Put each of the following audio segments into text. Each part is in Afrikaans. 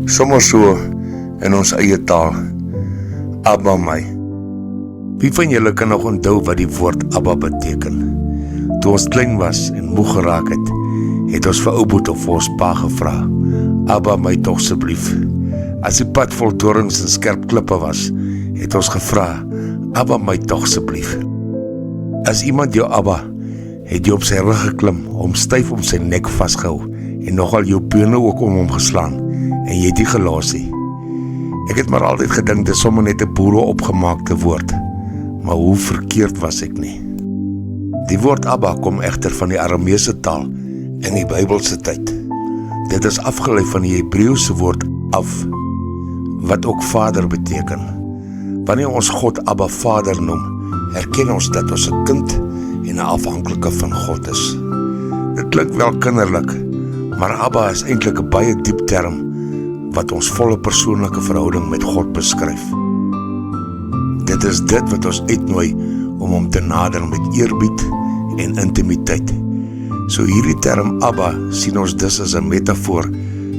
Sommer so in ons eie taal, Abba my. Wie van julle kan nog onthou wat die woord Abba beteken? Toe ons klein was en moeg geraak het ons vir ou Boet of ons pa gevra, Abba my tog asseblief. As die pad vol dorings en skerp klippe was, het ons gevra, Abba my tog asseblief. As iemand jou Abba, het jy op sy rug geklim, hom styf om sy nek vasgehou, en nogal jou bene ook om hom geslaan, en jy het die gelos nie. Ek het maar altyd gedink, dit is sommer net 'n boere opgemaakte woord, maar hoe verkeerd was ek nie. Die woord Abba kom egter van die Arameese taal in die Bybelse tyd. Dit is afgelei van die Hebreëse woord Av, wat ook vader beteken. Wanneer ons God Abba Vader noem, erken ons dat ons 'n kind en 'n afhanklike van God is. Dit klink wel kinderlik, maar Abba is eintlik 'n baie diep term wat ons volle persoonlike verhouding met God beskryf. Dit is dit wat ons uitnooi om hom te nader met eerbied en intimiteit. So hierdie term Abba sien ons dus as 'n metafoor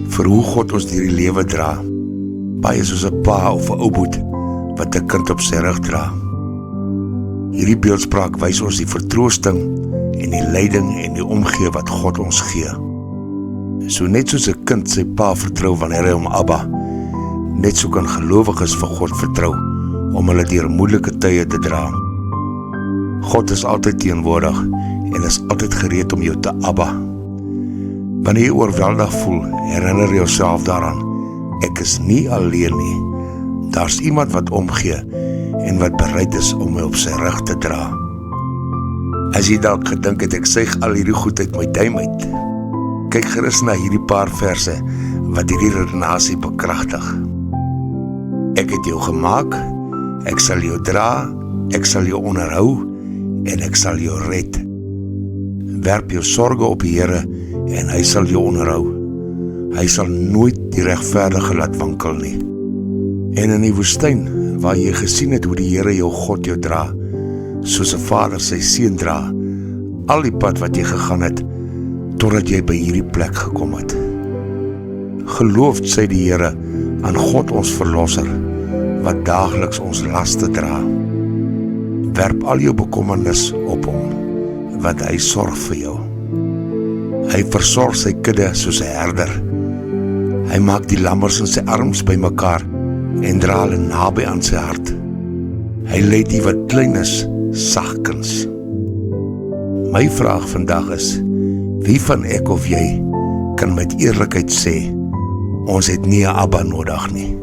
vir hoe God ons deur die lewe dra. Baie soos 'n pa of 'n ou Boet wat 'n kind op sy rug dra. Hierdie beeldspraak wys ons die vertroosting en die leiding en die omgee wat God ons gee. So net soos 'n kind sy pa vertrou wanneer hy hom Abba, net so kan gelowiges vir God vertrou om hulle deur moeilike tye te dra. God is altyd teenwoordig en is altyd gereed om jou te Abba. Wanneer jy oorweldig voel, herinner jouself daaraan, ek is nie alleen nie. Daar's iemand wat omgee en wat bereid is om my op sy rug te dra. As jy dalk gedink het, ek suig al hierdie goed uit my duim uit, kyk gerus na hierdie paar verse wat hierdie redenasie bekragtig. Ek het jou gemaak, ek sal jou dra, ek sal jou onderhou en ek sal jou red. Werp jou sorge op die Here en hy sal jou onderhou. Hy sal nooit die regverdige laat wankel nie. En in die woestyn, waar jy gesien het hoe die Here jou God jou dra, soos 'n vader sy seun dra, al die pad wat jy gegaan het, totdat jy by hierdie plek gekom het. Geloofd sy die Here aan God ons verlosser, wat daagliks ons laste dra. Werp al jou bekommernis op hom, want hy sorg vir jou. Hy versorg sy kudde soos 'n herder. Hy maak die lammers in sy arms bymekaar en dra hulle naby aan sy hart. Hy lei die wat klein is, sagkens. My vraag vandag is, wie van ek of jy kan met eerlikheid sê, ons het nie 'n Abba nodig nie?